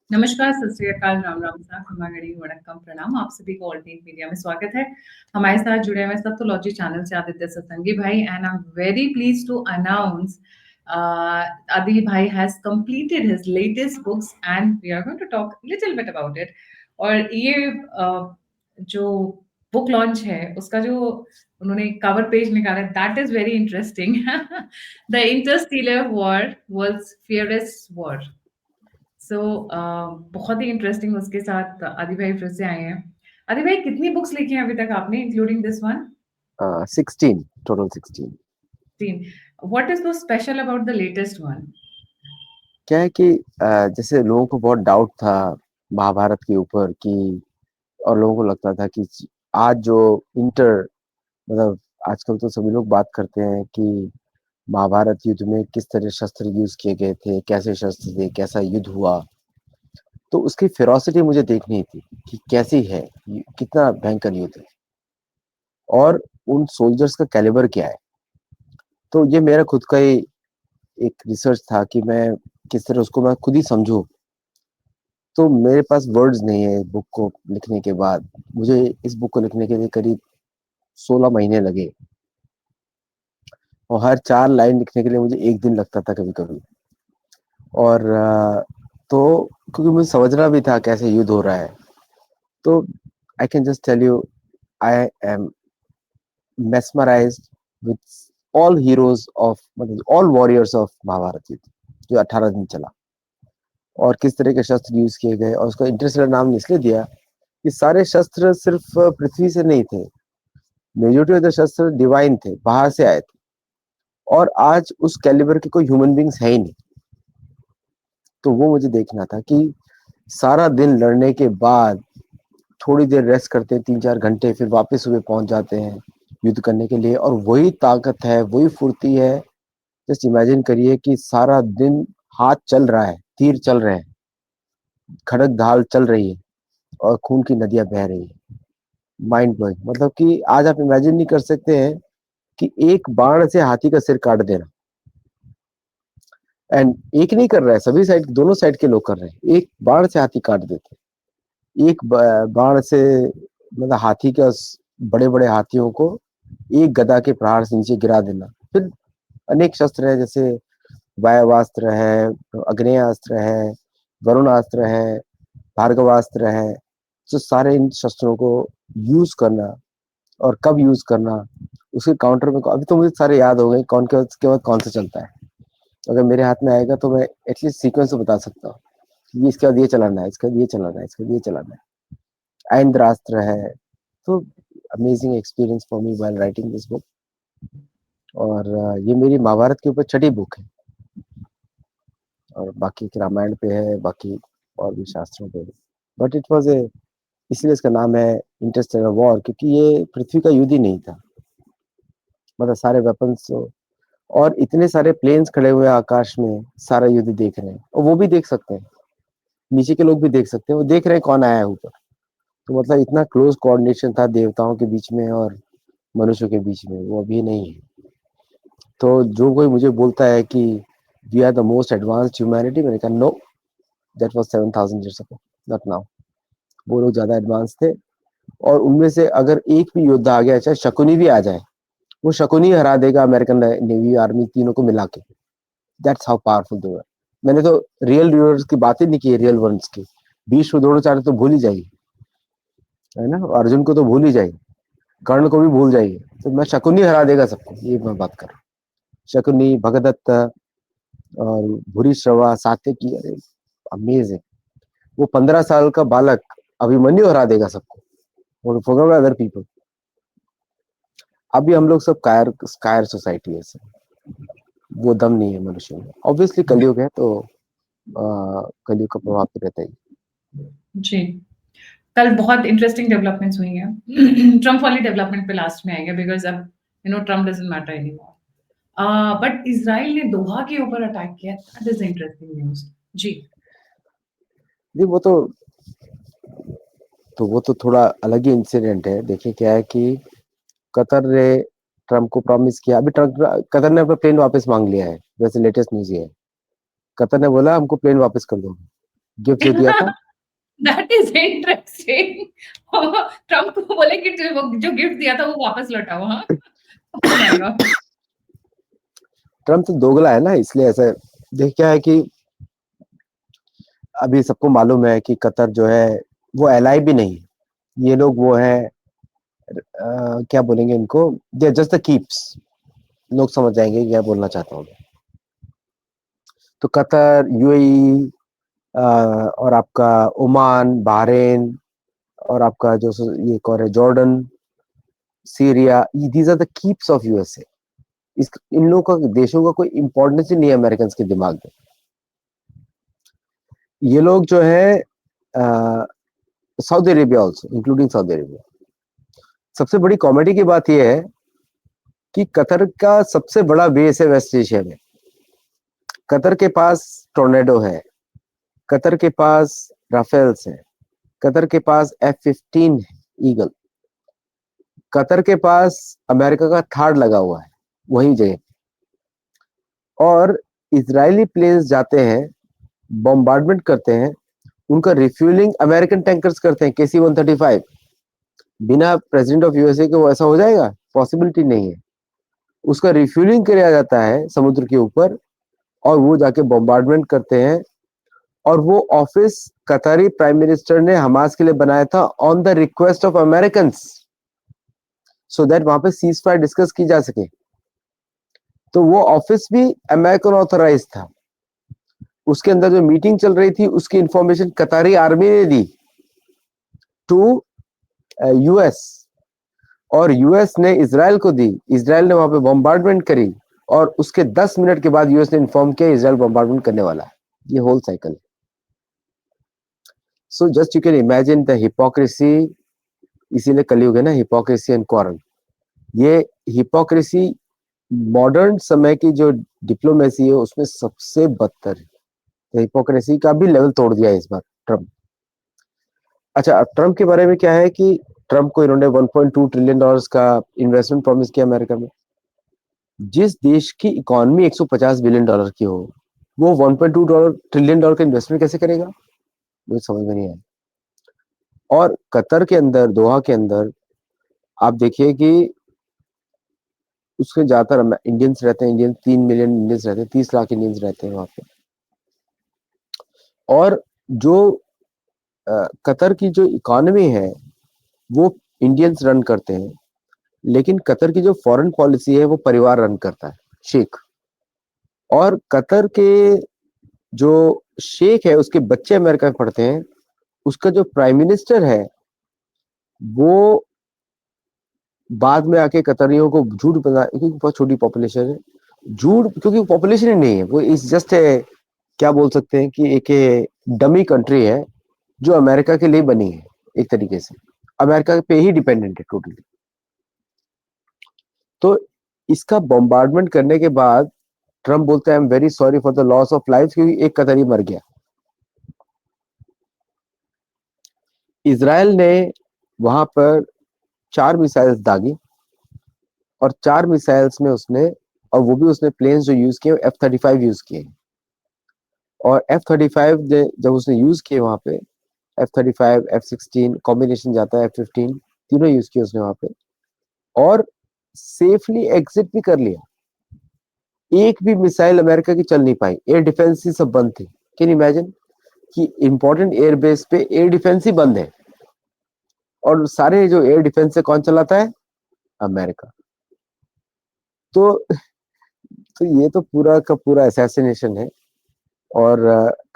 नमस्कार, सत श्री अकाल, राम राम सा, खमागणी वणक्कम प्रणाम। आप सभी को ऑल्टरनेट मीडिया में स्वागत है। हमारे साथ जुड़े हुए सत्योलॉजी चैनल से आदित्य सत्संगी भाई and I am very pleased to announce Adi bhai has completed his latest books and we are going to talk little bit about it. और ये जो बुक लॉन्च है उसका जो उन्होंने कवर पेज निकाला that is very interesting. The interstellar war was fearless war. So बहुत ही इंटरेस्टिंग उसके साथ आदि भाई फिर से आए हैं। आदि भाई कितनी बुक्स लिखी हैं अभी तक आपने including this one? 16, total 16। 3। What is so special about the latest one? क्या है कि जैसे लोगों को बहुत डाउट था महाभारत के ऊपर कि, और लोगों को लगता था कि आज जो इंटर मतलब आजकल तो सभी लोग बात करते हैं कि महाभारत युद्ध में किस तरह शस्त्र यूज किए गए थे, कैसे शस्त्र थे, कैसा युद्ध हुआ। तो उसकी फेरोसिटी मुझे देखनी थी कि कैसी है, कितना भयंकर युद्ध है और उन सोल्जर्स का कैलिबर क्या है। तो ये मेरा खुद का ही एक रिसर्च था कि मैं किस तरह उसको मैं खुद ही समझूं। तो मेरे पास वर्ड्स नहीं है बुक को लिखने के बाद। मुझे इस बुक को लिखने के लिए करीब 16 महीने लगे और हर 4 लाइन लिखने के लिए मुझे 1 दिन लगता था कभी कभी। और तो क्योंकि मुझे समझना भी था कैसे युद्ध हो रहा है, तो I can just tell you, I am mesmerized with all heroes of मतलब all warriors of महाभारत युद्ध जो 18 दिन चला, और किस तरह के शस्त्र यूज किए गए। और उसका इंटरस्टेलर नाम इसलिए दिया कि सारे शस्त्र सिर्फ पृथ्वी से नहीं थे, मेजोरिटी ऑफ द शस्त्र डिवाइन थे, बाहर से आए थे। और आज उस कैलिबर के कोई ह्यूमन बींग्स है ही नहीं। तो वो मुझे देखना था कि सारा दिन लड़ने के बाद थोड़ी देर रेस्ट करते हैं, 3-4 घंटे, फिर वापस सुबह पहुंच जाते हैं युद्ध करने के लिए, और वही ताकत है, वही फुर्ती है। जस्ट इमेजिन करिए कि सारा दिन हाथ चल रहा है, तीर चल रहे हैं, खड़क ढाल चल रही है और खून की नदियां बह रही है। माइंड ब्लोइंग, मतलब कि आज आप इमेजिन नहीं कर सकते हैं कि एक बाण से हाथी का सिर काट देना। एंड एक नहीं कर रहा है, सभी साइड, दोनों साइड के लोग कर रहे हैं। एक बाण से हाथी काट देते हैं, एक बाण से मतलब हाथी का, बड़े बड़े हाथियों को एक गदा के प्रहार से नीचे गिरा देना। फिर अनेक शस्त्र है, जैसे वायवास्त्र है, अग्नेयास्त्र है, वरुणास्त्र है, भार्गवास्त्र है। तो सारे इन शस्त्रों को यूज करना और कब यूज करना, उसके काउंटर में अभी तो मुझे सारे याद हो गए कौन के उसके बाद कौन सा चलता है। अगर मेरे हाथ में आएगा तो मैं एटलीस्ट सीक्वेंस तो बता सकता हूँ कि इसके बाद ये चलाना है, इसके बाद ये चलाना है, इसके बाद ये चलाना है। ऐन्द्रास्त्र है। तो amazing experience for me while writing this book. और ये मेरी महाभारत के ऊपर छठी बुक है, और बाकी रामायण पे है, बाकी और भी शास्त्रों पे है। बट इट वॉज ए, इसलिए इसका नाम है इंटरस्टेलर वॉर, क्योंकि ये पृथ्वी का युद्ध ही नहीं था। मतलब सारे वेपन्स और इतने सारे प्लेन्स खड़े हुए हैं आकाश में, सारा युद्ध देख रहे हैं, और वो भी देख सकते हैं, नीचे के लोग भी देख सकते हैं, वो देख रहे हैं कौन आया है ऊपर। तो मतलब इतना क्लोज कोऑर्डिनेशन था देवताओं के बीच में और मनुष्यों के बीच में, वो अभी नहीं है। तो जो कोई मुझे बोलता है कि we are the most advanced humanity, मैंने कहा no, that was 7000 years ago, not now. वो लोग ज्यादा एडवांस थे, और उनमें से अगर एक भी योद्धा आ गया, चाहे शकुनी भी आ जाए, वो शकुनी हरा देगा अमेरिकन नेवी आर्मी तीनों को मिला के। दैट्स हाउ पावरफुल दे वर। मैंने तो रियल रीडर्स की बात ही नहीं की, रियल वंस की। भीष्म द्रोणाचार्य तो भूल ही जाइए, है ना, अर्जुन को तो भूल ही जाइए, कर्ण को भी भूल जाइए। तो मैं शकुनी हरा देगा सबको, ये मैं बात कर रहा हूँ। शकुनी, भगदत्त और भूरिश्रवा, सात्यकी, अरे अमेजिंग। वो 15 साल का बालक अभिमन्यु हरा देगा सबको, फॉरगेट अदर पीपल। अभी हम लोग सब कायर कायर सोसाइटी है सर, वो दम नहीं है मनुष्य में। ऑब्वियसली कलयुग है, तो कलयुग का प्रभाव तो रहता ही। जी, कल बहुत इंटरेस्टिंग डेवलपमेंट्स हुई हैं। ट्रम्प वाली डेवलपमेंट पे लास्ट में आएंगे बिकॉज अब Trump doesn't matter anymore. But Israel ने दोहा के ऊपर अटैक किया, दैट इज इंटरेस्टिंग न्यूज। जी, नहीं वो तो थोड़ा अलग ही इंसिडेंट है। देखिए क्या है कि कतर ने ट्रम्प को प्रॉमिस किया, अभी कतर ने अपना प्लेन वापस मांग लिया है, वैसे लेटेस्ट न्यूज ये है। कतर ने बोला हमको प्लेन वापस कर दो, गिफ्ट जो दिया था। That is interesting. ट्रम्प को बोले कि जो गिफ्ट दिया था वो वापस लौटाओ। हाँ, ओह माय गॉड। ट्रम्प तो दोगला है ना, इसलिए ऐसा। देख क्या है कि अभी सबको मालूम है कि कतर जो है वो एलाई भी नहीं, ये लोग वो है क्या बोलेंगे इनको, दे जस्ट द कीप्स। लोग समझ जाएंगे क्या बोलना चाहता हूँ। तो कतर, यूएई और आपका ओमान, बहरीन और आपका जो ये कौन है, Jordan, Syria, these are the keeps of USA. इस इन लोगों का, देशों का कोई इंपॉर्टेंस ही नहीं है अमेरिकन के दिमाग में। ये लोग जो है Saudi Arabia also, including Saudi Arabia. सबसे बड़ी कॉमेडी की बात यह है कि कतर का सबसे बड़ा बेस है वेस्ट एशिया में। कतर के पास टोर्नेडो है, कतर के पास राफेल्स है, कतर के पास F-15 ईगल, कतर के पास अमेरिका का थार्ड लगा हुआ है वही जगह। और इजरायली प्लेन्स जाते हैं, बॉम्बार्डमेंट करते हैं, उनका रिफ्यूलिंग अमेरिकन टैंकर्स करते हैं, KC-135। बिना प्रेसिडेंट ऑफ यूएसए के वो ऐसा हो जाएगा? पॉसिबिलिटी नहीं है। उसका रिफ्यूलिंग किया जाता है समुद्र के ऊपर, और वो जाके बॉम्बार्डमेंट करते हैं। और वो ऑफिस कतारी प्राइम मिनिस्टर ने हमास के लिए बनाया था on the request of American, so that वहां पे सीज फायर डिस्कस की जा सके। तो वो ऑफिस भी अमेरिकन ऑथराइज था। उसके अंदर जो मीटिंग चल रही थी उसकी इंफॉर्मेशन कतारी आर्मी ने दी टू यूएस, और यूएस ने इसराइल को दी। इसराइल ने वहां पे बॉम्बार्डमेंट करी, और उसके 10 मिनट के बाद यूएस ने इन्फॉर्म किया इसराइल बॉम्बार्डमेंट करने वाला है। ये whole cycle. So just you can imagine the hypocrisy. इसीलिए कलयुग है ना, हिपोक्रेसी एंड क्वारल। ये हिपोक्रेसी मॉडर्न समय की जो डिप्लोमेसी है उसमें सबसे बदतर है। तो हिपोक्रेसी का भी लेवल तोड़ दिया इस बार ट्रम्प। अच्छा, अब ट्रम्प के बारे में क्या है कि ट्रम्प को इन्होंने $1.2 ट्रिलियन का इन्वेस्टमेंट प्रॉमिस किया अमेरिका में। जिस देश की इकोनॉमी $150 बिलियन की हो, वो $1.2 ट्रिलियन का इन्वेस्टमेंट कैसे करेगा? मुझे समझ में नहीं आया। और कतर के अंदर, दोहा के अंदर आप देखिए कि उसके ज्यादातर इंडियंस रहते हैं। इंडियन 3 मिलियन इंडियंस रहते हैं, 30 लाख इंडियंस रहते हैं वहां पे। और जो कतर की जो इकोनॉमी है वो इंडियंस रन करते हैं, लेकिन कतर की जो फॉरेन पॉलिसी है वो परिवार रन करता है, शेख। और कतर के जो शेख है उसके बच्चे अमेरिका में पढ़ते हैं। उसका जो प्राइम मिनिस्टर है वो बाद में आके कतरियों को झूठ बता, क्योंकि बहुत छोटी पॉपुलेशन है, झूठ, क्योंकि पॉपुलेशन ही नहीं है, वो इस जस्ट क्या बोल सकते हैं कि एक डमी कंट्री है जो अमेरिका के लिए बनी है। एक तरीके से अमेरिका पे ही डिपेंडेंट है टोटली। तो इसका बॉम्बार्डमेंट करने के बाद ट्रम्प बोलते हैं आई am very sorry for the loss of life, क्योंकि एक कतरी मर गया। इसराइल ने वहां पर 4 मिसाइल्स दागी, और 4 मिसाइल्स में उसने, और वो भी उसने प्लेन्स जो यूज किए F-35 यूज किए। और F-35 जब उसने यूज किए वहां पे, F-35 F-16 कॉम्बिनेशन जाता है, F-15 तीनों यूज किए उसने वहां पे, और सेफली एग्जिट भी कर लिया। एक भी मिसाइल अमेरिका की चल नहीं पाई, एयर डिफेंस ही सब बंद थी। कैन इमेजिन कि इंपॉर्टेंट एयरबेस पे एयर डिफेंस ही बंद है, और सारे जो एयर डिफेंस से कौन चलाता है? अमेरिका। तो ये तो पूरा का पूरा असैसिनेशन है। और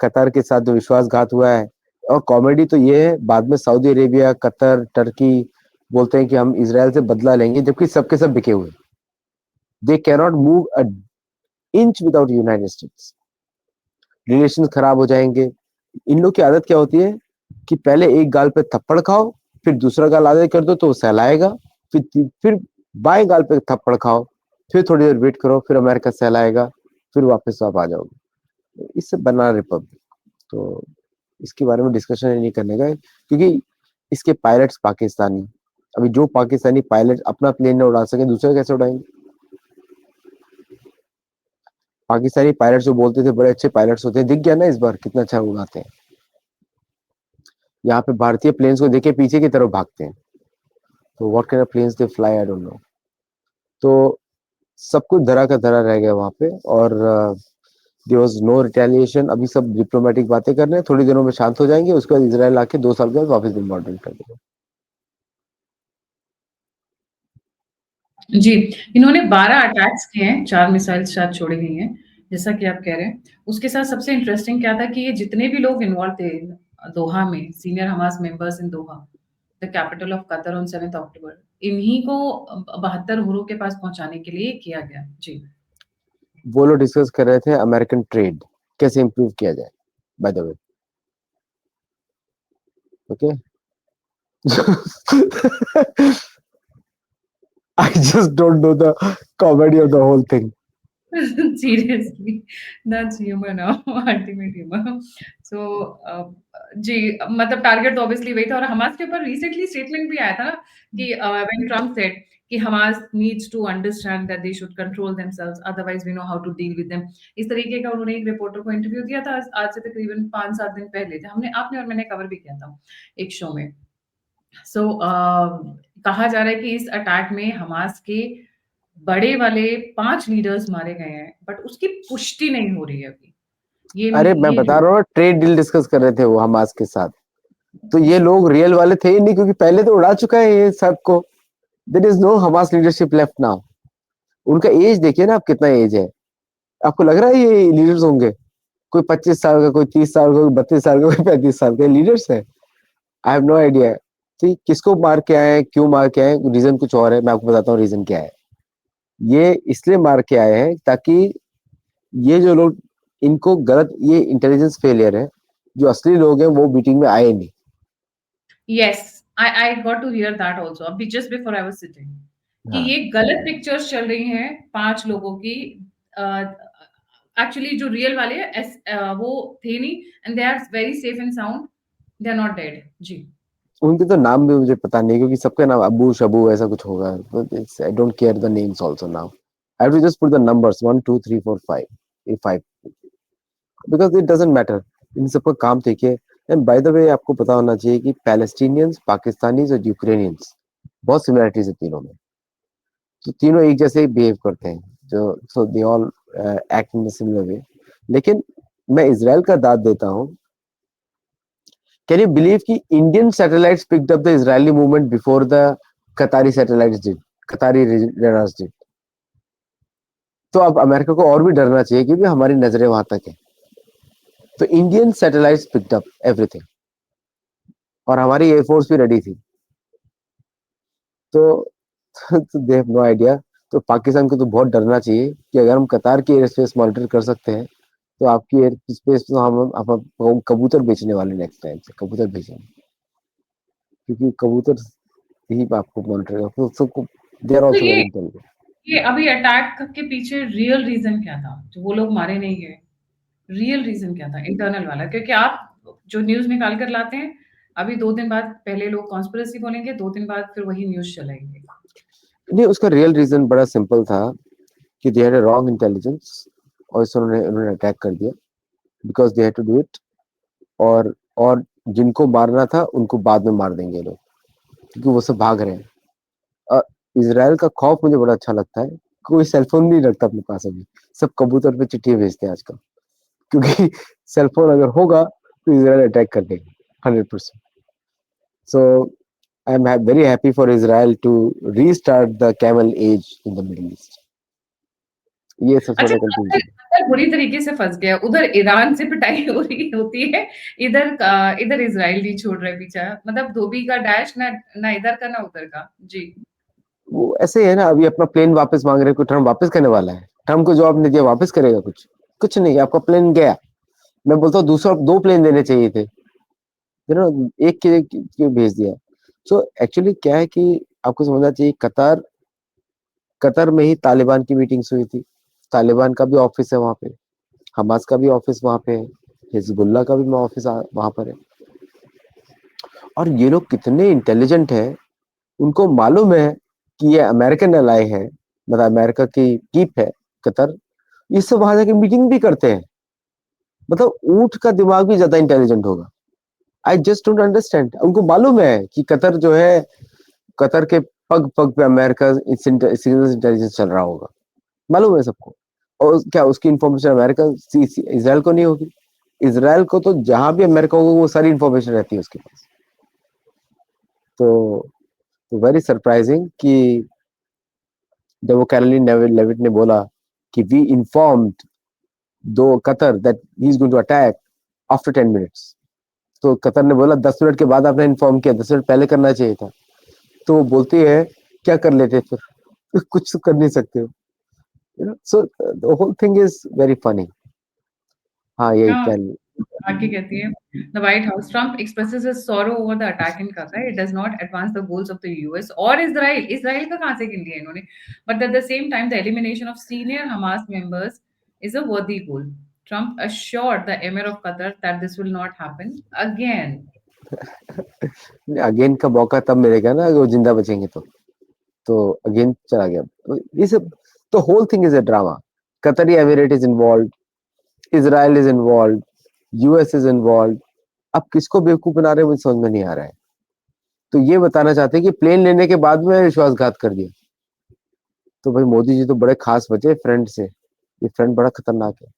कतर के साथ जो विश्वासघात हुआ है, और कॉमेडी तो ये है, बाद में सऊदी अरेबिया, कतर, टर्की बोलते हैं कि हम इसराइल से बदला लेंगे, जबकि सबके सब बिके हुए। They cannot move a inch without United states. Relation खराब हो जाएंगे। इन लोग की आदत क्या होती है कि पहले एक गाल पे थप्पड़ खाओ, फिर दूसरा गाल आगे कर दो तो वो सहलाएगा, फिर बाएं गाल पे थप्पड़ खाओ, फिर थोड़ी देर वेट करो, फिर अमेरिका सहलाएगा, फिर वापस आप आ जाओगे। इससे बना रिपब्लिक। तो इसके बारे में डिस्कशन नहीं करने का, क्योंकि इसके पायलट्स पाकिस्तानी। अभी जो पाकिस्तानी पायलट अपना प्लेन न उड़ा सके, दूसरे कैसे उड़ाएंगे? पाकिस्तानी पायलट जो बोलते थे बड़े अच्छे पायलट्स होते हैं, दिख गया ना इस बार कितना अच्छा उड़ाते हैं। यहाँ पे भारतीय प्लेन्स को देखे पीछे की तरफ भागते हैं। तो what kind of planes they fly I don't know. तो सब कुछ धरा का धरा रह गया वहां पे, और देयर वाज नो रिटेलिएशन। अभी सब डिप्लोमेटिक बातें कर रहे हैं, थोड़ी दिनों में शांत हो जाएंगे, उसके बाद इजराइल आके 2 साल के बाद वापस बॉम्बार्डमेंट कर देगा। जी, इन्होंने 12 अटैक्स किए हैं, 4 मिसाइल्स शायद छोड़ी गई हैं, जैसा कि आप कह रहे हैं। उसके साथ सबसे इंटरेस्टिंग क्या था कि ये जितने भी लोग इन्वॉल्व थे दोहा में, senior Hamas members in Doha, the capital of Qatar on 7th अक्टूबर, इन्हीं को 72 हुरों के पास पहुंचाने के लिए किया गया। जी। वो लोग डिस्कस कर रहे थे अमेरिकन ट्रेड कैसे इंप्रूव किया जाए, by the way. Okay. I just don't know the comedy of the whole thing. Seriously, that's humor now, ultimate humor. So, जी, मतलब टारगेट तो ऑब्वियसली वही था, और हमास के ऊपर रिसेंटली स्टेटमेंट भी आया था ना कि व्हेन ट्रम्प सेड कि Hamas needs to understand that they should control themselves, otherwise we know how to deal with them. इस तरीके का उन्होंने एक रिपोर्टर को इंटरव्यू दिया था, आज से तकरीबन 5-7 दिन पहले थे। हमने आपने और मैंने कवर भी किया था एक शो में। सो कहा जा रहा है कि इस अटैक में हमास के बड़े वाले 5 लीडर्स मारे गए हैं, बट उसकी पुष्टि नहीं हो रही है अभी। अरे मैं ये बता जो रहा हूँ, ट्रेड डील डिस्कस कर रहे थे वो हमास के साथ। तो ये लोग रियल वाले थे ही नहीं, क्योंकि पहले तो उड़ा चुका है ये सबको। There is no Hamas leadership left now. उनका एज देखिए ना, आप कितना एज है। आपको लग रहा है ये लीडर्स होंगे? कोई 25 साल का, कोई 30 साल का, कोई 32 साल का, कोई 35 साल का लीडर्स है? I have no idea. ठीक, किसको मार के आए हैं, क्यों मार के आए हैं, रीजन कुछ और है। मैं आपको बताता हूँ रीजन क्या है। ये इसलिए मार के आए हैं ताकि ये जो लोग, इनको गलत, ये इंटेलिजेंस फेलियर है। जो असली लोग हैं वो मीटिंग में आए नहीं। Yes, I got to hear that also अभी just before I was sitting कि हाँ, ये गलत पिक्चर्स चल रही हैं 5 लोगों की। एक्चुअली जो रियल वाले हैं वो थे नहीं, and they are very safe and sound, they are not dead. जी। उनके तो नाम भी मुझे पता नहीं, क्योंकि सबका नाम अबू शबू ऐसा कुछ होगा। I don't care the names also now. I have to just put the numbers 1 2 3 4 5, ये 5, बिकॉज इट डजंट मैटर। इन सबका काम देखिए। एंड बाय द वे, आपको पता होना चाहिए कि पैलेस्टीनियंस, पाकिस्तानीज और यूक्रेनियंस, बहुत सिमिलरिटीज है तीनों में। तो तीनों एक जैसे ही बिहेव करते हैं, जो so they all act in similar way. लेकिन मैं इसराइल का दाद देता हूँ। कैन यू बिलीव कि Indian satellites picked up the Israeli movement before the Qatari satellites did, Qatari radars did. तो अब अमेरिका को और भी डरना चाहिए, क्योंकि हमारी नजरें वहां तक है। तो Indian satellites picked up everything, और हमारी एयरफोर्स भी रेडी थी। तो दे हैव नो आइडिया। तो पाकिस्तान को तो बहुत डरना चाहिए कि अगर हम कतार की एयर स्पेस मॉनिटर कर सकते हैं, तो आपकी एयर स्पेस तो हम कबूतर बेचने वाले नेक्स्ट टाइम से कबूतर भेजेंगे, क्योंकि कबूतर ही आपको मॉनिटर कर सबको। दे आर तो आल्सो वेरी इंटेलिजेंट। ये अभी अटैक के पीछे रियल रीजन क्या था जो वो लोग मारे नहीं गए? रियल रीजन क्या था इंटरनल वाला? क्योंकि आप जो न्यूज निकाल कर लाते हैं, अभी 2 दिन बाद पहले लोग कॉन्स्पिरेसी बोलेंगे, 2 दिन बाद फिर वही न्यूज चलाएंगे। नहीं, उसका रियल रीजन बड़ा सिंपल था कि they had a wrong intelligence, और इससे उन्होंने उन्होंने अटैक कर दिया, because they had to do it. और जिनको मारना था उनको बाद में मार देंगे लोग, क्योंकि वो सब भाग रहे हैं। इसराइल का खौफ मुझे बड़ा अच्छा लगता है। कोई सेलफोन नहीं रखता अपने पास अभी, सब कबूतर पे चिट्ठी भेजते हैं आजकल, क्योंकि सेलफोन अगर होगा तो इसराइल अटैक कर देगा 100%। So I am very happy for Israel to restart the camel age in the Middle East. ये सबसे अच्छा, बड़ा कतर कंक्लूजन। कतर बुरी तरीके से फंस गया। उधर ईरान से पिटाई हो रही होती है, इधर इजराइल नहीं छोड़ रहा है पीछा। मतलब धोबी का डैश, ना ना इधर का ना उधर का। जी। वो ऐसे ही है ना, अभी अपना प्लेन वापस मांग रहे, कोई ट्रम्प वापस करने वाला है? ट्रम्प को जवाब नहीं दिया, वापस करेगा कुछ? कुछ नहीं, आपका प्लेन गया। मैं बोलता हूँ दूसरा 2 प्लेन देने चाहिए थे, यू नो, एक के क्यों भेज दिया? सो एक्चुअली क्या है कि आपको समझना चाहिए, कतर कतर में ही तालिबान की मीटिंग्स हुई थी। तालिबान का भी ऑफिस है वहां पे, हमास का भी ऑफिस वहां पे है, हिजबुल्ला का भी ऑफिस वहां पर है। और ये लोग कितने इंटेलिजेंट हैं, उनको मालूम है कि ये अमेरिकन अलाई है, मतलब अमेरिका की कीप है कतर। ये सब वहां जाके मीटिंग भी करते हैं। मतलब ऊंट का दिमाग भी ज्यादा इंटेलिजेंट होगा। I just don't understand. उनको मालूम है कि कतर जो है, कतर के पग पग पे अमेरिका इंटेलिजेंस चल रहा होगा, मालूम है सबको। और क्या उसकी इंफॉर्मेशन अमेरिका इसराइल को नहीं होगी? इसराइल को तो जहां भी अमेरिका होगा वो सारी इंफॉर्मेशन रहती है उसके पास। तो वेरी सरप्राइजिंग कि जब वो कैरोलिन लेविट ने बोला कि वी इन्फॉर्म्ड दो Qatar that he is going to attack after 10 minutes, तो कतर ने बोला 10 मिनट के बाद आपने इन्फॉर्म किया, 10 मिनट पहले करना चाहिए था। तो वो बोलती है क्या कर लेते फिर कुछ तो कर नहीं सकते हो, you know. So the whole thing is very funny. हाँ, यही हाँ, कैन। आगे कहती है, The White House, Trump expresses his sorrow over the attack in Qatar. It does not advance the goals of the US or Israel. Israel का कहाँ से गिन लिया इन्होंने? But at the same time, the elimination of senior Hamas members is a worthy goal. Trump assured the Emir of Qatar that this will not happen again. Again का मौका तब मिलेगा ना अगर वो जिंदा बचेंगे तो अगेन चला गया। ये सब तो whole thing is a drama. Qatari emirate is involve, Israel is involve, US is involve. अब किसको बेवकूफ बना रहे हैं मुझे समझ में नहीं आ रहा है। तो ये बताना चाहते हैं कि प्लेन लेने के बाद में विश्वासघात कर दिया। तो भाई मोदी जी तो बड़े खास बचे फ्रेंड से, ये फ्रेंड बड़ा खतरनाक है।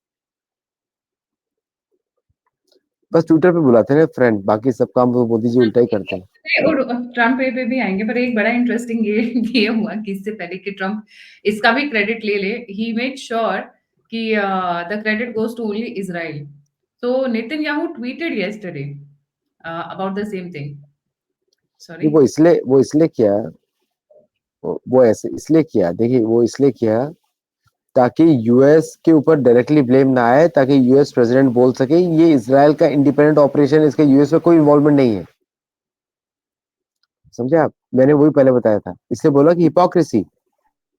बस ट्विटर पे बुलाते हैं फ्रेंड, बाकी सब काम वो मोदी जी उल्टा ही करते हैं। और ट्रम्प पे भी आएंगे, पर एक बड़ा इंटरेस्टिंग ये हुआ कि इससे पहले कि ट्रम्प इसका भी क्रेडिट ले ले, ही मेड श्योर कि the credit goes to only Israel. So Netanyahu tweeted yesterday about the same thing. ये सॉरी। वो इसलिए किया, वो ऐसे इसलिए किया, देखिए वो इसलिए किया ताकि यूएस के ऊपर डायरेक्टली ब्लेम ना आए, ताकि यूएस प्रेसिडेंट बोल सके ये इसराइल का इंडिपेंडेंट ऑपरेशन, इसका यूएस में कोई इन्वॉल्वमेंट नहीं है। समझे आप? मैंने वही पहले बताया था, इसलिए बोला कि हिपोक्रेसी।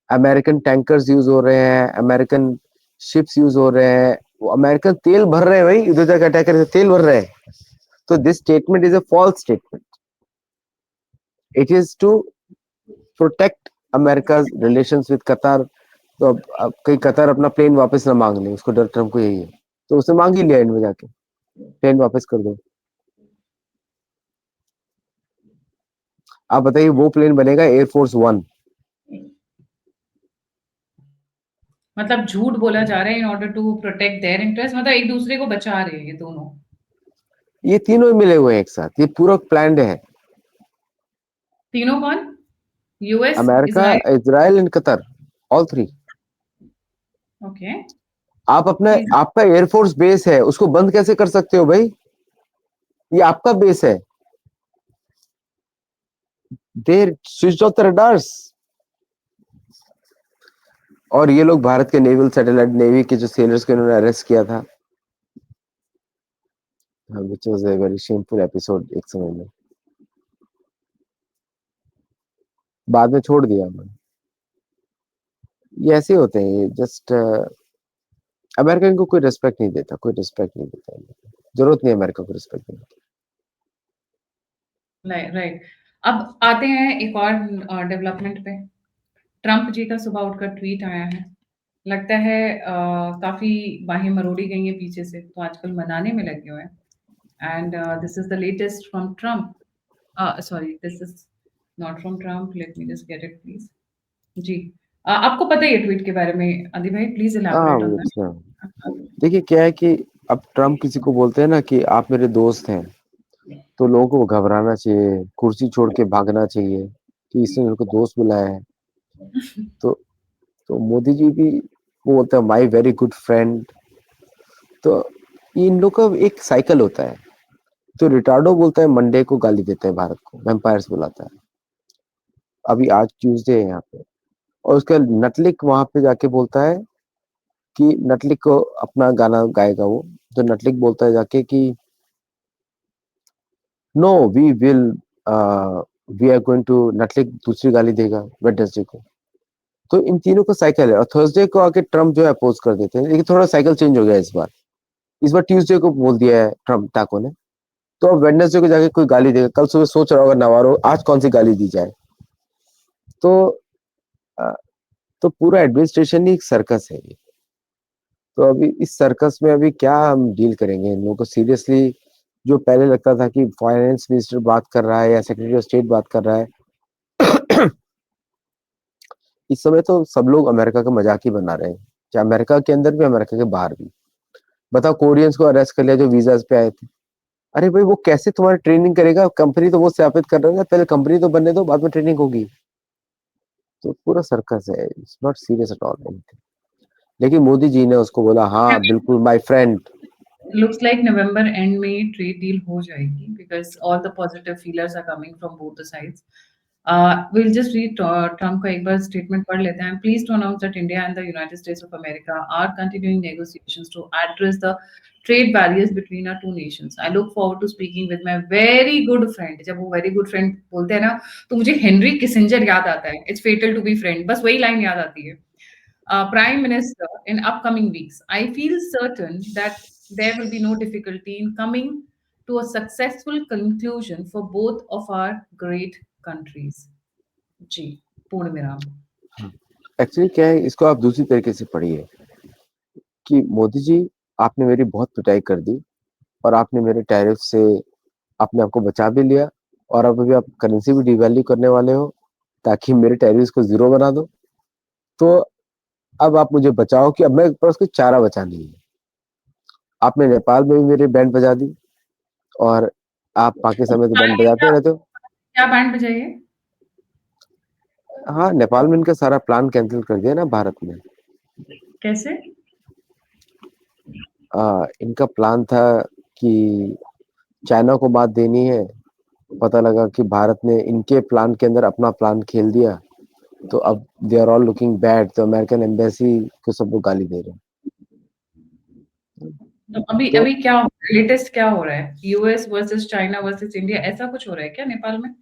अमेरिकन टैंकर्स यूज हो रहे हैं, अमेरिकन शिप्स यूज हो रहे हैं, वो अमेरिकन तेल भर रहे हैं भाई, इधर तक अटैक करके तेल भर रहे हैं। तो this statement is a false statement. It is to protect America relations with Qatar. तो अब कहीं कतर अपना प्लेन वापस ना मांग ले, उसको डर ट्रम्प को यही है। तो उसने मांग ही लिया एंड में जाके, प्लेन वापस कर दो। आप बताइए वो प्लेन बनेगा एयरफोर्स 1। मतलब झूठ बोला जा रहा है in order to protect their interest, मतलब एक दूसरे को बचा रहे हैं ये दोनों। ये तीनों मिले हुए हैं एक साथ, ये पूरा प्लान्ड है। तीनों कौन? US, America, Israel. Israel and Qatar, all three. Okay. आप अपना, आपका एयरफोर्स बेस है, उसको बंद कैसे कर सकते हो भाई? ये आपका बेस है। देर स्विच ऑफ द रडार्स। और ये लोग भारत के नेवल सैटेलाइट नेवी के जो सेलर्स को इन्होंने अरेस्ट किया था, which was a very shameful episode एक समय में, बाद में छोड़ दिया उन्होंने। ये ऐसे होते हैं, ये जस्ट अमेरिका इनको कोई रिस्पेक्ट नहीं देता, कोई रिस्पेक्ट नहीं देता इनको। जरूरत नहीं है अमेरिका को रिस्पेक्ट देने की। राइट। अब आते हैं एक और डेवलपमेंट पे। ट्रम्प जी का सुबह उठकर ट्वीट आया है। लगता है काफी बाहें मरोड़ी गई हैं पीछे से, तो आजकल मनाने में लगे हुए हैं। And this is the latest from Trump. Sorry, this is not from Trump, let me just get it please. जी। आपको पता है ये ट्वीट के बारे में, आदि भाई, प्लीज हाँ इलैबोरेट ऑन मुझे दैट। पता है। देखिए क्या है कि अब ट्रम्प किसी को बोलते हैं ना कि आप मेरे दोस्त हैं, तो लोगों को घबराना चाहिए, कुर्सी छोड़ के भागना चाहिए कि इसने मेरे को दोस्त बुलाया है। तो तो मोदी जी भी वो बोलता है माई वेरी गुड फ्रेंड। तो इन लोग का एक साइकिल होता है। तो रिटार्डो बोलता है मंडे को गाली देता है भारत को, वेम्पायर्स बुलाता है। अभी आज ट्यूसडे है यहाँ पे, और उसका नटलिक वहां पे जाके बोलता है कि नटलिक को अपना गाना गाएगा वो। तो नटलिक बोलता है जाके कि no we will we are going to, नटलिक दूसरी गाली देगा वेडनेसडे को। तो इन तीनों का साइकिल है, और थर्सडे को आके ट्रम्प जो है अपोज कर देते हैं, लेकिन थोड़ा साइकिल चेंज हो गया इस बार। इस बार ट्यूसडे को बोल दिया है ट्रम्प टाको ने, तो अब वेडनेसडे को जाके कोई गाली देगा। कल सुबह सोच रहा होगा नवारो आज कौन सी गाली दी जाए। तो अ, तो पूरा एडमिनिस्ट्रेशन ही एक सर्कस है ये। तो अभी इस सर्कस में अभी क्या हम डील करेंगे, इन लोगों को सीरियसली जो पहले लगता था कि फाइनेंस मिनिस्टर बात कर रहा है या सेक्रेटरी ऑफ स्टेट बात कर रहा है, इस समय तो सब लोग अमेरिका का मजाक ही बना रहे हैं, चाहे अमेरिका के अंदर भी अमेरिका के बाहर भी। बताओ, कोरियंस को अरेस्ट कर लिया जो वीजा पे आए थे। अरे भाई, वो कैसे तुम्हारी ट्रेनिंग करेगा? कंपनी तो वो स्थापित कर रहा है ना, पहले कंपनी तो बनने दो, बाद में ट्रेनिंग होगी। तो पूरा सर्कस है, it's not serious at all. लेकिन मोदी जी ने उसको बोला, हाँ बिल्कुल my friend. Looks like November end में trade deal हो जाएगी because all the positive feelers are coming from both the sides. We'll just read Trump का एक बार statement पढ़ लेते हैं. I'm pleased to announce that India and the United States of America are continuing negotiations to address the trade barriers between our two nations. I look forward to speaking with my very good friend. जब वो very good friend बोलते हैं ना, तो मुझे Henry Kissinger याद आता है. It's fatal to be friend. बस वही line याद आती है. Prime Minister in upcoming weeks. I feel certain that there will be no difficulty in coming to a successful conclusion for both of our great countries. जी, पूर्ण विराम. Actually क्या है, इसको आप दूसरी तरीके से पढ़िए कि मोदी जी, आपने मेरी बहुत पिटाई कर दी और आपने मेरे टैरिफ से अपने आप को बचा भी लिया, और अब अभी आप करेंसी भी डिवैल्यू करने वाले हो ताकि मेरे टैरिफ को जीरो बना दो। तो अब आप मुझे बचाओ कि अब मेरे पास कोई चारा बचा नहीं है। आपने नेपाल में भी मेरी बैंड बजा दी, और आप पाकिस्तान में तो बैंड बजाते रहते हो। क्या बैंड बजाइए? हाँ, नेपाल में इनका सारा प्लान कैंसिल कर दिया ना भारत में। कैसे? इनका प्लान था कि चाइना को बात देनी है, पता लगा कि भारत ने इनके प्लान के अंदर अपना प्लान खेल दिया, तो अब they are all looking bad. तो अमेरिकन एम्बेसी को सब लोग गाली दे रहे हैं। तो अभी तो अभी क्या लेटेस्ट क्या हो रहा है? US versus China versus India, ऐसा कुछ हो रहा है क्या नेपाल में?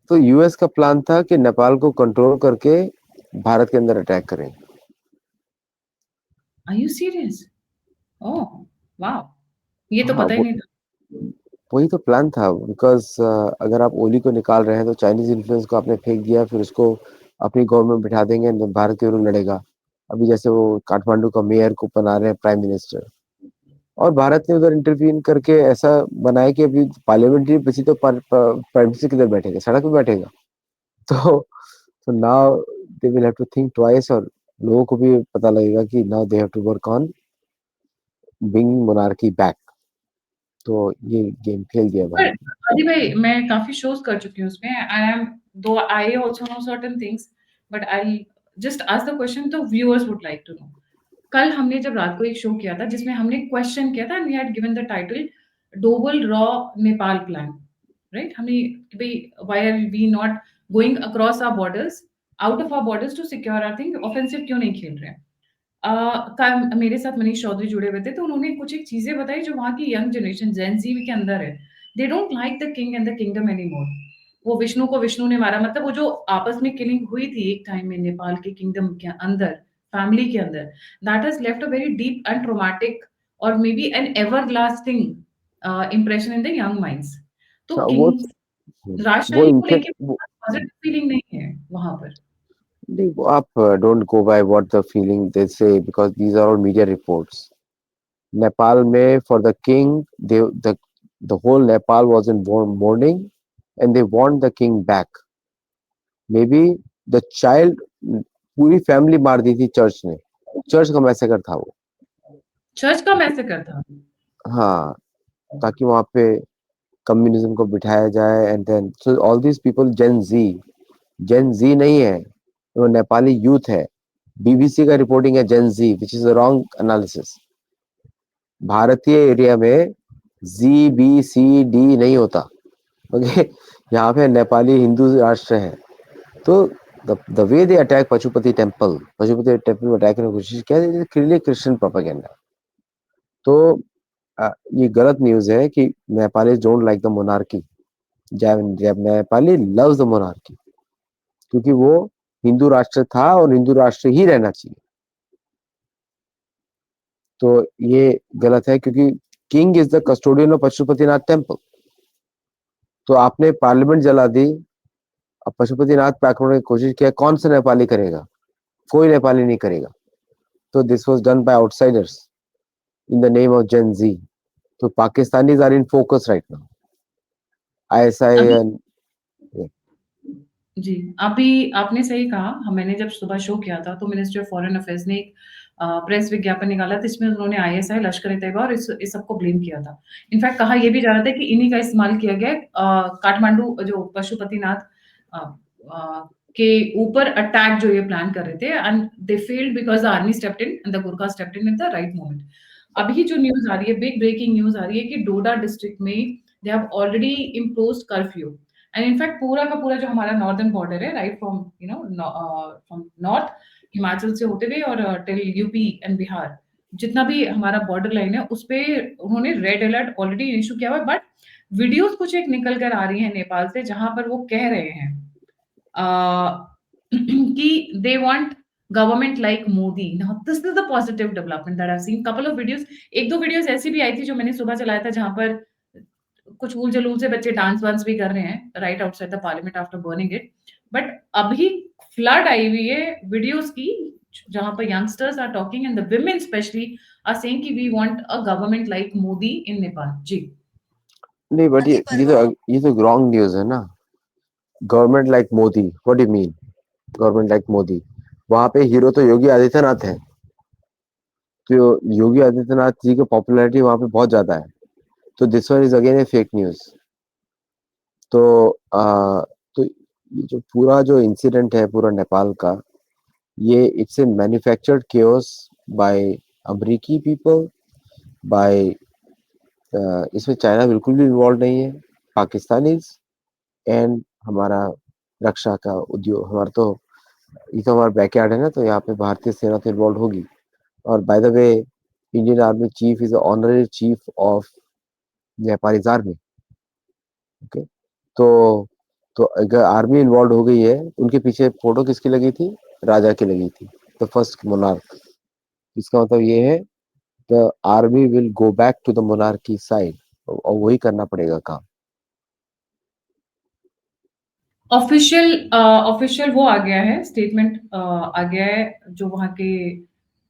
तो यूएस का प्लान था कि नेपाल को कंट्रोल करके भारत के अंदर अटैक करें। Are you serious? Oh, wow, ये तो हाँ, पता ही नहीं था. वही तो प्लान था, बिकॉज अगर आप ओली को निकाल रहे हैं तो चाइनीज इन्फ्लुएंस को आपने फेंक दिया, फिर उसको अपनी गवर्नमेंट बिठा देंगे, तो भारत के विरुद्ध लड़ेगा। अभी जैसे वो काठमांडू का मेयर को बना रहे हैं प्राइम मिनिस्टर, और भारत ने उधर इंटरवीन करके ऐसा बनाया कि अभी पार्लियामेंट ही बची, तो प्राइम मिनिस्टर किधर बैठेगा? सड़क पे बैठेगा। तो now they will have to think twice, और लोगों को भी पता लगेगा कि now they have to work on bringing monarchy back. तो ये गेम खेल दिया पर भारत ने। अरे भाई, मैं काफी शोज कर चुकी हूँ उसमें. I am though I also know certain things, but I just ask the question to viewers would like to know. कल हमने जब रात को एक शो किया था जिसमें हमने क्वेश्चन किया था, and we had given the title Doval रॉ नेपाल प्लान, राइट? हमने कि भाई why are we not going across our borders, out of our borders to secure our thing, offensive क्यों नहीं खेल रहे हैं? मेरे साथ मनीष चौधरी जुड़े हुए थे, तो उन्होंने कुछ एक चीजें बताई जो वहाँ की यंग जनरेशन जेन ज़ी के अंदर है. They don't like the king and the kingdom anymore. वो विष्णु को विष्णु ने मारा, मतलब वो जो आपस में किलिंग हुई थी एक टाइम में नेपाल के किंगडम के अंदर, फैमिली के अंदर, that has left a very deep and traumatic और may be an everlasting impression in the young minds. तो हाँ, किंग वो राजशाही को इनके लेके पॉजिटिव फीलिंग नहीं है वहां पर. नहीं, वो आप don't go by what the feeling they say, because these are all media reports. Nepal में for the king, they the whole Nepal was in mourning and they want the king back. May be the child, पूरी family मार दी थी church ने। Church का massacre था वो। Church का मैसेकर था. हाँ, ताकि वहां पे कम्युनिज्म को बिठाया जाए, and then so all these people, Gen Z नहीं है, वो नेपाली यूथ है। बीबीसी का रिपोर्टिंग है Gen Z, which is a wrong analysis. भारतीय एरिया में जी बी सी डी नहीं होता, ओके। यहाँ पे नेपाली हिंदू राष्ट्र है। तो the way they attack Pashupati temple में अटैक करने की कोशिश किया, क्लियरली क्रिश्चियन प्रोपेगेंडा। तो ये गलत न्यूज है कि Nepali don't like the monarchy. जब नेपाली लव्स द मोनार्की, क्योंकि वो हिंदू राष्ट्र था और हिंदू राष्ट्र ही रहना चाहिए। तो ये गलत है, क्योंकि king is the custodian of Pashupatinath temple. तो आपने पार्लियामेंट जला दी, अब पशुपतिनाथ पे आक्रमण की कोशिश किया, कौन सा नेपाली करेगा? कोई नेपाली नहीं करेगा। तो this was done by outsiders in the name of Gen Z. तो Pakistanis are in focus right now. ISI अभी and जी, अभी आपने सही कहा। मैंने जब सुबह शो किया था तो मिनिस्ट्री ऑफ फॉरेन अफेयर्स ने एक प्रेस विज्ञापन निकाला था, इसमें उन्होंने आईएसआई, लश्कर-ए-तैयबा और इस सबको ब्लेम किया था। इनफैक्ट कहा ये भी जा रहा था कि इन्हीं का इस्तेमाल किया गया है काठमांडू जो पशुपतिनाथ अ अ, के ऊपर अटैक जो ये प्लान कर रहे थे, and they failed because the army stepped in and the Gurkha stepped in at the right moment. अभी जो न्यूज़ आ रही है, बिग ब्रेकिंग न्यूज़ आ रही है कि डोडा डिस्ट्रिक्ट में they have already imposed curfew. And in fact पूरा का पूरा जो हमारा नॉर्दर्न बॉर्डर है, right from from north Himachal से होते हुए और टिल यूपी एंड बिहार, जितना भी हमारा बॉर्डर लाइन है उस पे उन्होंने रेड अलर्ट ऑलरेडी इशू किया हुआ है। बट वीडियोस कुछ एक निकल कर आ रही हैं नेपाल से, जहां पर वो कह रहे हैं कि they want government like Modi. Now this is the positive development that I have seen. Couple of videos, एक दो वीडियोस ऐसी भी आई थी जो मैंने सुबह चलाया था, जहां पर कुछ ऊल-जलूल से बच्चे डांस-वांस भी कर रहे हैं right outside the parliament after burning it. But अभी फ्लड आई हुई है वीडियोस की, जहां पर youngsters are talking and the women especially are saying कि we want a government like Modi in Nepal. जी। नहीं, बट ये तो रॉन्ग न्यूज है ना। Government like Modi, what do you mean government like Modi? वहां पे हीरो तो योगी आदित्यनाथ है। तो योगी आदित्यनाथ जी की पॉपुलैरिटी वहां पे बहुत ज्यादा है। तो this one is again A fake news. तो तो ये जो पूरा जो इंसिडेंट है पूरा नेपाल का, ये it's a manufactured chaos by अमेरिकी पीपल, बाय इसमें चाइना बिल्कुल भी इन्वॉल्व नहीं है। पाकिस्तानीज एंड हमारा रक्षा का उद्योग, हमारा तो ये तो हमारा बैकयार्ड है ना, तो यहाँ पे भारतीय सेना तो इन्वॉल्व होगी। और by the way, Indian army chief is honorary chief of Nepalese army. Okay, तो तो अगर आर्मी इन्वॉल्व हो गई है, उनके पीछे फोटो किसकी लगी थी? राजा की लगी थी, द फर्स्ट मोनार्क। इसका मतलब ये है the army will go back to the monarchy side, और वही करना पड़ेगा काम। ऑफिशियल वो आ गया है, स्टेटमेंट आ गया है जो वहाँ के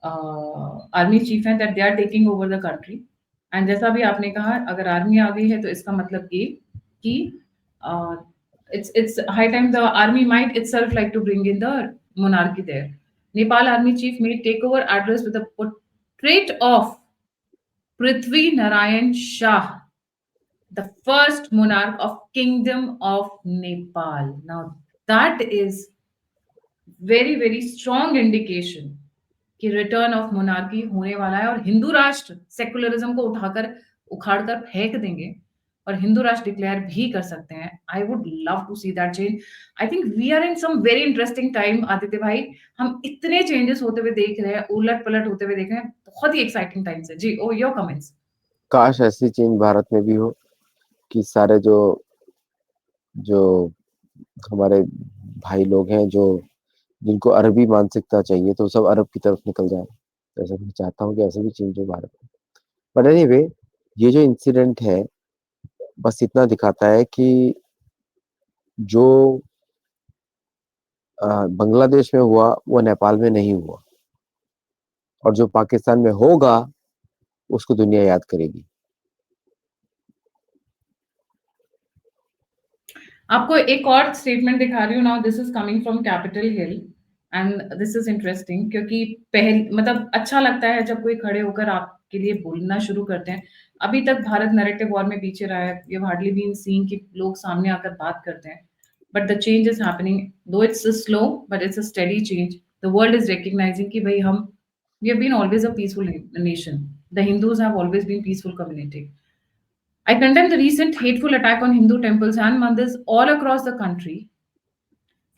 आर्मी चीफ हैं, that they are taking over the country. And जैसा भी आपने कहा, अगर आर्मी आ गई है तो इसका मतलब ये कि it's high time the army might itself like to bring in the monarchy there. Nepal army chief may take over address with a portrait of Prithvi Narayan Shah, the first monarch of Kingdom of Nepal. Now that is very very strong indication कि return of monarchy होने वाला है, और हिंदू राष्ट्र secularism को उठाकर उखाड़कर फेंक देंगे और हिंदू राष्ट्र डिक्लेयर भी कर सकते हैं। I would love to see that change. I think we are in some very interesting time Aditya भाई। हम इतने चेंजेस होते हुए देख रहे हैं, उलट पलट होते हुए देख रहे हैं, बहुत ही एक्साइटिंग टाइम्स है जी। ओ योर कमेंट्स। काश ऐसी चेंज भारत में भी हो कि सारे जो जो हमारे भाई लोग हैं, जो जिनको अरबी मानसिकता चाहिए, तो सब अरब की तरफ निकल जाए। तो ऐसा मैं चाहता हूँ कि ऐसे भी चेंज हो भारत में। बट एनीवे, ये जो इंसिडेंट है बस इतना दिखाता है कि जो बांग्लादेश में हुआ वो नेपाल में नहीं हुआ, और जो पाकिस्तान में होगा उसको दुनिया याद करेगी। आपको एक और स्टेटमेंट दिखा रही हूँ now. This is coming from Capitol Hill and this is interesting, क्योंकि मतलब अच्छा लगता है जब कोई खड़े होकर आपके लिए बोलना शुरू करते हैं। अभी तक भारत नैरेटिव वॉर में पीछे रहा है। यू हार्डली बीन सीइंग कि लोग सामने आकर बात करते हैं, but the change is happening, though it's slow but it's a steady change. The world is recognising कि भाई हम we have been always a peaceful nation. The Hindus have always been peaceful community. I condemn the recent hateful attack on Hindu temples and mandirs all across the country,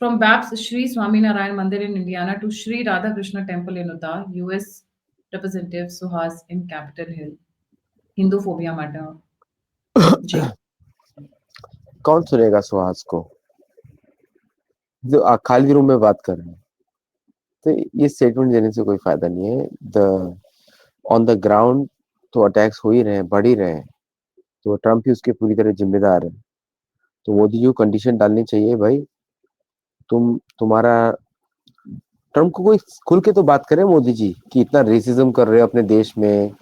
from BAPS Sri Swaminarayan Mandir in Indiana to Sri Radhakrishna Temple in Uttar, US Representative Suhas in Capitol Hill. Hindu phobia matter. जी। कौन सुनेगा सुहास को, जो खाली room में बात कर रहे हैं? तो ये स्टेटमेंट देने से कोई फायदा नहीं है। द ऑन द ग्राउंड तो अटैक्स हो ही रहे हैं, बढ़ ही रहे हैं, तो ट्रम्प ही उसके पूरी तरह जिम्मेदार है। तो मोदी जी को कंडीशन डालनी चाहिए, भाई तुम्हारा ट्रम्प को कोई खुल के तो बात करे मोदी जी कि इतना रेसिज्म कर रहे हो अपने देश में,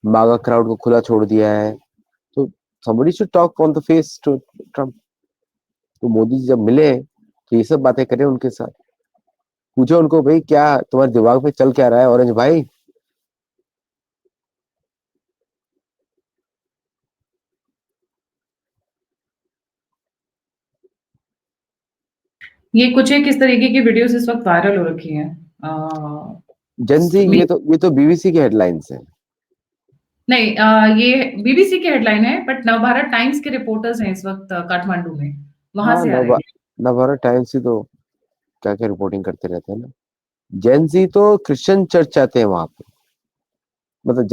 मागा क्राउड को खुला छोड़ दिया है, somebody should talk on the face to Trump. तो मोदी जी जब मिले तो ये सब बातें करें उनके साथ, पूछे उनको भाई क्या तुम्हारे दिमाग में चल क्या रहा है ऑरेंज भाई। ये कुछ एक इस तरीके की वीडियोस इस वक्त वायरल हो रखी हैं। जनजी ये तो बीबीसी की हेडलाइंस है। नहीं, ये बीबीसी की हेडलाइन है, बट नवभारत टाइम्स के रिपोर्टर्स हैं इस वक्त काठमांडू में, वहां हाँ, से आ रही है। नवभारत टाइम्स ही तो क्या क्या रिपोर्टिंग करते रहते हैं ना। जेनजी तो क्रिश्चियन चर्च चाहते हैं वहां पे, मतलब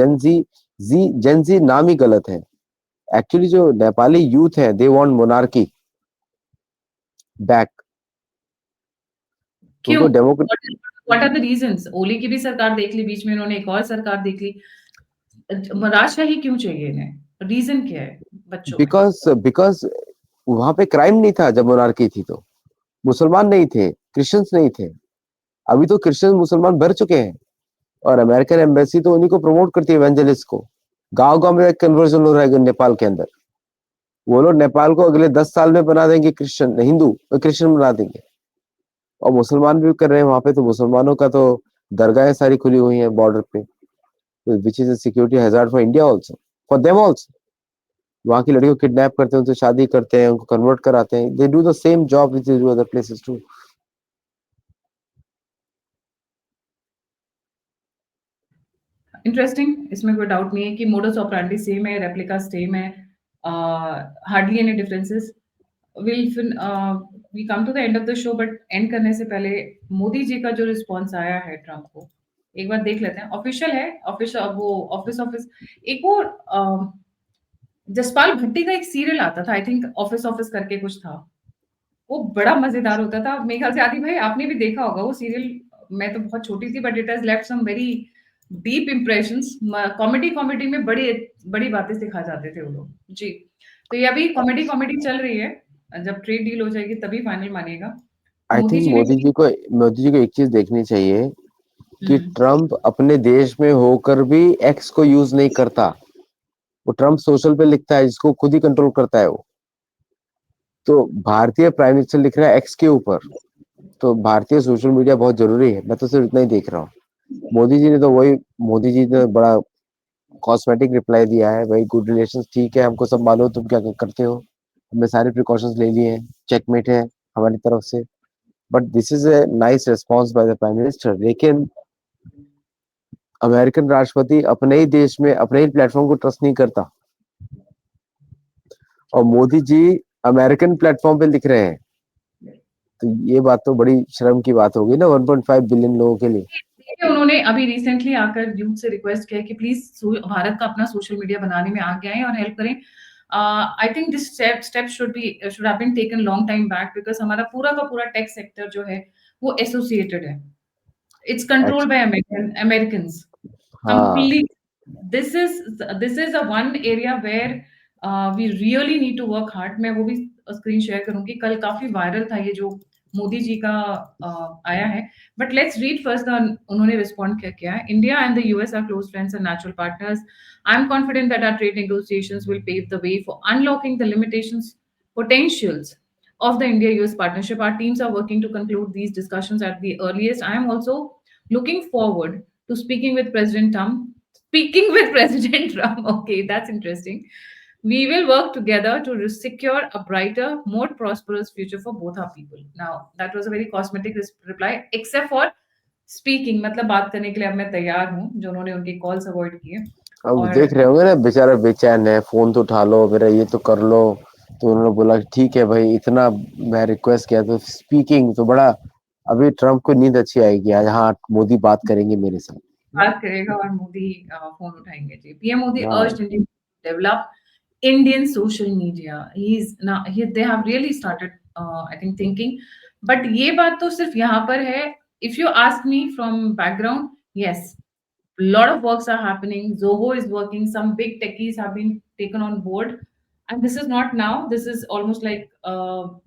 जेनजी नाम ही गलत है। एक्चुअली जो नेपाली यूथ है दे वांट मोनार्की बैक। क्यों? उनको democrat what are the reasons? Oli की भी सरकार देख ली, बीच में इन्होंने एक और सरकार देख ली, राजशाही क्यों चाहिए इन्हें? रीजन क्या है बच्चों में? बिकॉज बिकॉज वहां पे क्राइम नहीं था जब मोनार्की थी, तो मुसलमान नहीं थे, क्रिश्चियंस नहीं थे। अभी तो क्रिश्चियन मुसलमान भर चुके हैं, और अमेरिकन एम्बेसी तो उन्हीं को प्रमोट करती है, एवेंजलिस्ट को। गांव गांव में कन्वर्जन हो रहा है नेपाल के अंदर। वो लोग नेपाल को अगले 10 साल में बना देंगे क्रिश्चियन, हिंदू क्रिश्चियन बना देंगे। और मुसलमान भी कर रहे हैं वहां पे, तो मुसलमानों का तो दरगाहें सारी खुली हुई हैं बॉर्डर पे, विच is a security hazard for India also, for them also. वहां की लड़कियों को किडनैप करते हैं, उनसे शादी करते हैं, उनको कन्वर्ट कराते हैं। They do the same job which they do other places too. Interesting, इसमें कोई डाउट नहीं है कि मोडस ऑपरेंडी सेम है, रेप्लिका सेम है, hardly any differences. Will we come to the end of the show, but end करने से पहले मोदी जी का जो रिस्पॉन्स आया है ट्रम्प को, एक बार देख लेते हैं। ऑफिशियल है, ऑफिशियल वो ऑफिस ऑफिस। एक वो जसपाल भट्टी का एक सीरियल आता था, आई थिंक ऑफिस ऑफिस करके कुछ था, वो बड़ा मजेदार होता था। मेरे ख्याल से आदि भाई आपने भी देखा होगा वो सीरियल। मैं तो बहुत छोटी थी, but it has left some very deep impressions. Comedy comedy में बड़ी बड़ी बातें सिखा जाते थे वो लोग जी। तो ये अभी कॉमेडी कॉमेडी चल रही है, जब ट्रेड डील हो जाएगी तभी फाइनल मानेगा। आई मोदी थिंक जी ने मोदी जी को एक चीज देखनी चाहिए कि हम्म, ट्रम्प अपने देश में होकर भी एक्स को यूज नहीं करता। वो ट्रम्प सोशल पे लिखता है, जिसको खुद ही कंट्रोल करता है वो। तो भारतीय प्राइम मिनिस्टर लिख रहा है एक्स के ऊपर, तो भारतीय सोशल मीडिया बहुत जरूरी है। मैं तो सिर्फ इतना ही देख रहा हूँ। मोदी जी ने बड़ा कॉस्मेटिक रिप्लाई दिया है, भाई गुड रिलेशंस ठीक है, हमको सब मालूम तुम क्या क्या करते हो, हमने सारे प्रिकॉशंस ले लिए हैं, चेकमेट है हमारी तरफ से। But this is a nice response by the prime minister. लेकिन अमेरिकन राष्ट्रपति अपने ही देश में अपने ही प्लेटफॉर्म को ट्रस्ट नहीं करता, और मोदी जी अमेरिकन प्लेटफॉर्म पे लिख रहे हैं। तो ये बात तो बड़ी शर्म की बात होगी ना 1.5 बिलियन लोगों के लिए। देखिए, उन्होंने अभी रिसेंटली आकर यूथ से रिक्वेस्ट किया कि प्लीज भारत का अपना सोशल मीडिया बनाने में आगे आए और हेल्प करें। I think this step should have been taken long time back, because हमारा पूरा का पूरा टेक सेक्टर जो है वो एसोसिएटेड है। It's controlled by Americans हाँ, complete. This is a one area where we really need to work hard. मैं वो भी स्क्रीन शेयर करूंगी। कल काफी वायरल था ये जो मोदी जी का आया है, बट लेट्स रीड फर्स्ट उन्होंने रिस्पॉन्ड क्या किया है। India and the US are close friends and natural partners. I am confident that our trade negotiations will pave the way for unlocking the limitations potentials of the India-US partnership. Our teams are working to conclude these discussions at the earliest. I am also looking forward to speaking with President Trump. Speaking with President Trump. Okay, that's interesting. We will work together to secure a brighter, more prosperous future for both our people. Now, that was a very cosmetic reply, except for speaking. मतलब बात करने के लिए अब मैं तैयार हूँ, जो उन्होंने उनकी कॉल्स अवॉइड किए। अब और देख रहे होंगे ना बेचारा बेचैन है, फोन तो उठा लो, मेरा ये तो कर लो। तो उन्होंने बोला ठीक है भाई, इतना मैं रिक्वेस्ट किया तो स्पीकिंग तो बड़ा। अभी ट्रम्प को नींद अच्छी आएगी आज, हाँ मोदी बात करेंगे मेरे साथ। बात करेगा और मोदी फोन उठाएंगे जी। पीएम मोदी हाँ, urged India to develop Indian social media. They have really started, I think, thinking. But ये बात तो सिर्फ यहाँ पर है. If you ask me from background, yes, a lot of works are happening. Zoho is working. Some big techies have been taken on board. And this is not now. This is almost like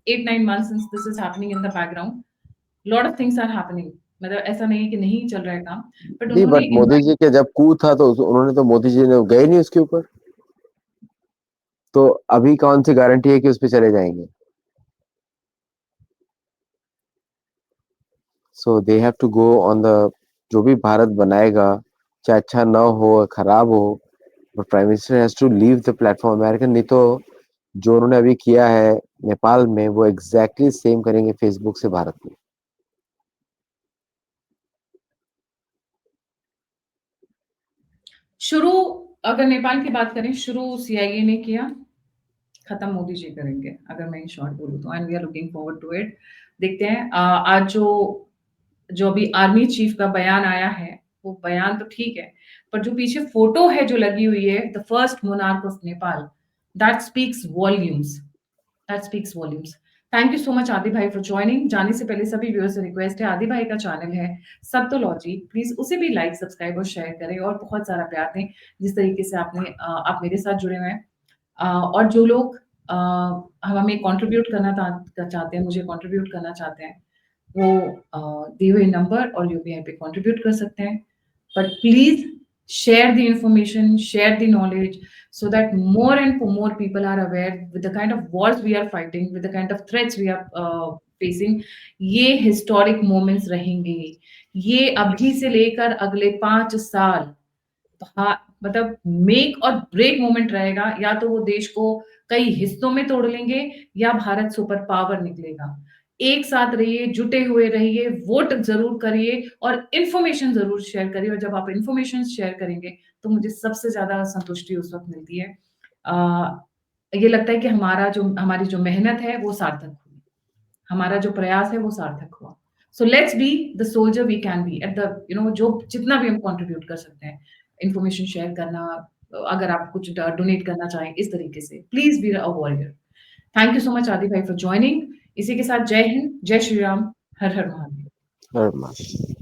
8-9 months since this is happening in the background. Lot of things are happening. मतलब ऐसा नहीं है कि नहीं चल रहा है काम, बट नहीं उन्होंने बट मोदी जी के जब कू था तो उन्होंने तो मोदी जी ने गए नहीं उसके ऊपर। तो अभी कौन सी गारंटी है कि उस पे चले जाएंगे? So they have to go on the, जो भी भारत बनाएगा, चाहे अच्छा ना हो खराब हो, but prime minister has to leave the platform American. नहीं तो जो उन्होंने अभी किया है नेपाल में, वो एग्जैक्टली सेम करेंगे फेसबुक से भारत में। शुरू, अगर नेपाल की बात करें, शुरू सीआईए ने किया, खत्म मोदी जी करेंगे, अगर मैं इन शॉर्ट बोलूँ तो। And we are looking forward to it. देखते हैं। आज जो अभी आर्मी चीफ का बयान आया है, वो बयान तो ठीक है, पर जो पीछे फोटो है जो लगी हुई है, the first monarch of Nepal, that speaks volumes, that speaks volumes. Thank you so much आदि भाई फॉर ज्वाइनिंग। जाने से पहले सभी व्यूअर्स से रिक्वेस्ट है, आदि भाई का चैनल है सप्तोलॉजी, प्लीज उसे भी लाइक, सब्सक्राइब और शेयर करें और बहुत सारा प्यार दें, जिस तरीके से आप मेरे साथ जुड़े हुए हैं। और जो लोग हमें कंट्रीब्यूट करना चाहते हैं, मुझे कंट्रीब्यूट करना चाहते हैं, वो दिए हुए नंबर और यूपीआई पे कंट्रीब्यूट कर सकते हैं। But please share the information, share the knowledge, so that more and more people are aware with the kind of wars we are fighting, with the kind of threats we are facing. ये historic moments रहेंगे, ये अभी से लेकर अगले 5 साल मतलब make और ब्रेक मोमेंट रहेगा। या तो वो देश को कई हिस्सों में तोड़ लेंगे, या भारत सुपर पावर निकलेगा। एक साथ रहिए, जुटे हुए रहिए, वोट जरूर करिए और इंफॉर्मेशन जरूर शेयर करिए। और जब आप इंफॉर्मेशन शेयर करेंगे तो मुझे सबसे ज्यादा संतुष्टि उस वक्त मिलती है। ये लगता है कि हमारी जो मेहनत है वो सार्थक हुई, हमारा जो प्रयास है वो सार्थक हुआ। So let's be the soldier we can be at the जो जितना भी हम कंट्रीब्यूट कर सकते हैं, इंफॉर्मेशन शेयर करना, अगर आप कुछ डोनेट करना चाहें इस तरीके से, please be a warrior. Thank you so much आदि भाई फॉर ज्वाइनिंग। इसी के साथ जय हिंद, जय श्री राम, हर हर महादेव।